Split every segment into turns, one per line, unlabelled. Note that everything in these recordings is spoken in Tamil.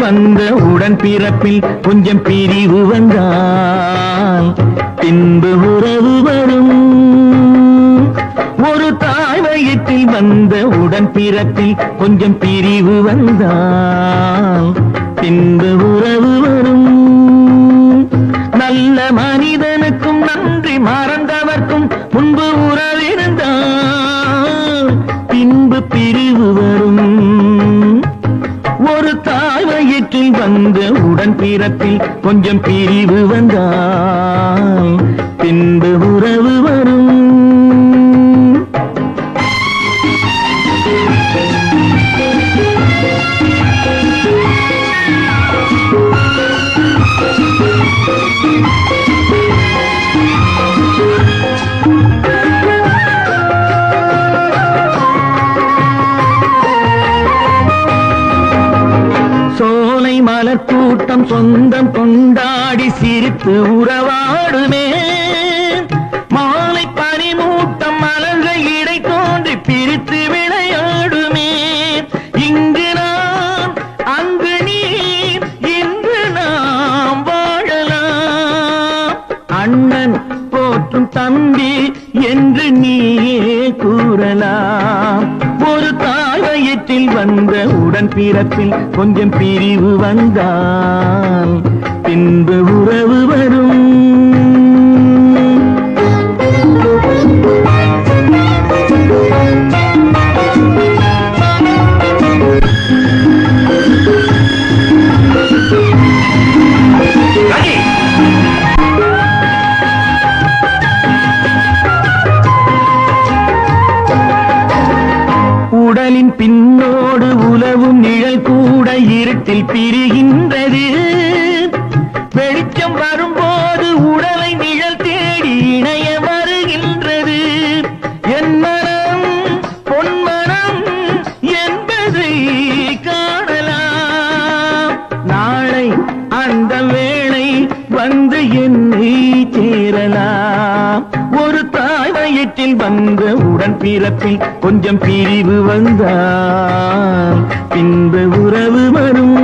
வந்த உடன் பிறப்பில் கொஞ்சம் பிரிவு வந்தால் பின்பு உறவு வரும். ஒரு தாய் வயிற்றில் வந்த உடன் பிறப்பில் கொஞ்சம் பிரிவு வந்தால் பின்பு உறவு வரும். நல்ல மனிதனுக்கும் நன்றி மறந்தவர்க்கும் முன்பு உறவிருந்தால் பின்பு பிரிவு வரும். ஒரு தாய் வயிற்றில் வந்த உடன் பிறப்பில் கொஞ்சம் பிரிவு வந்தால் பின்பு உறவு வரும். சோலை மலர் கூட்டம் சொந்தம் கொண்டாடி சிரித்து உறவாடுமே. மாலை பனிமூட்டம் மலர்கள் இடை தோன்றி பிரித்து விளையாடுமே. இங்கு நான் அங்கு நீ இன்று நாம் வாழலாம். அண்ணன் போற்றும் தம்பி என்று நீயே கூறலாம். ஒரு தாய் வயிற்றில் வந்த உடன் பிறப்பில் கொஞ்சம் பிரிவு வந்தால் பின்பு உறவு வரும். உடலின் பின்னோடு உலவும் நிழல் கூட இருட்டில் பிரிகின்றது. வெளிச்சம் வரும்போது உடலை நிழல் தேடி இணைய வருகின்றது. என் மனம் பொன்மனம் என்பதை காணலாம். நாளை அந்த வேளை வந்து என்னை சேரலாம். ஒரு தாய் வயிற்றில் வந்த உடன் பிறப்பில் கொஞ்சம் பிரிவு வந்தால் பின்பு உறவு வரும்.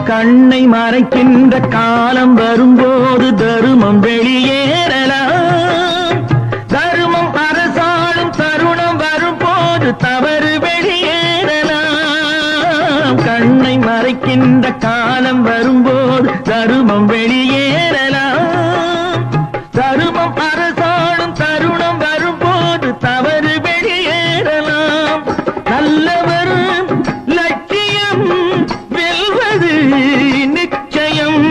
கண்ணை மறைக்கின்ற காலம் வரும்போது தருமம் வெளியேறலாம். தருமம் அரசாளும் தருணம் வரும்போது தவறு வெளியேறலாம். கண்ணை மறைக்கின்ற காலம் வரும்போது தருமம் வெளியேறலாம். தருமம் அரசாளும் தருணம் வரும்போது தவறு வெளியேறலாம். நல்லவர் லட்சியம் வெல்வது நிச்சயம்.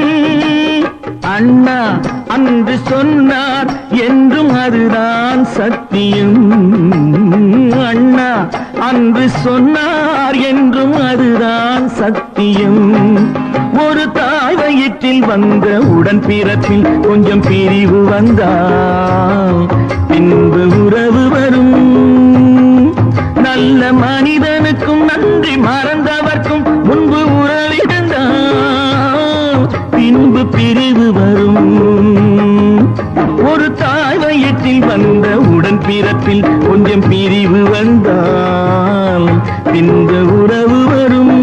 அண்ணா அன்று சொன்னார் என்றும் அதுதான் சத்தியம். அண்ணா அன்று சொன்னார் என்றும் அதுதான் சத்தியம். ஒரு தாய் வயிற்றில் வந்த உடன் பிறப்பில் கொஞ்சம் பிரிவு வந்தால் பின்பு உறவு வரும். நல்ல மனிதனுக்கும் நன்றி மறந்தவர்க்கும் முன்பு உறவிருந்தால் பின்பு பிரிவு வரும். ஒரு தாய் வயிற்றில் வந்த உடன் பிறப்பில் கொஞ்சம் பிரிவு வந்தால் பின்பு உறவு வரும்.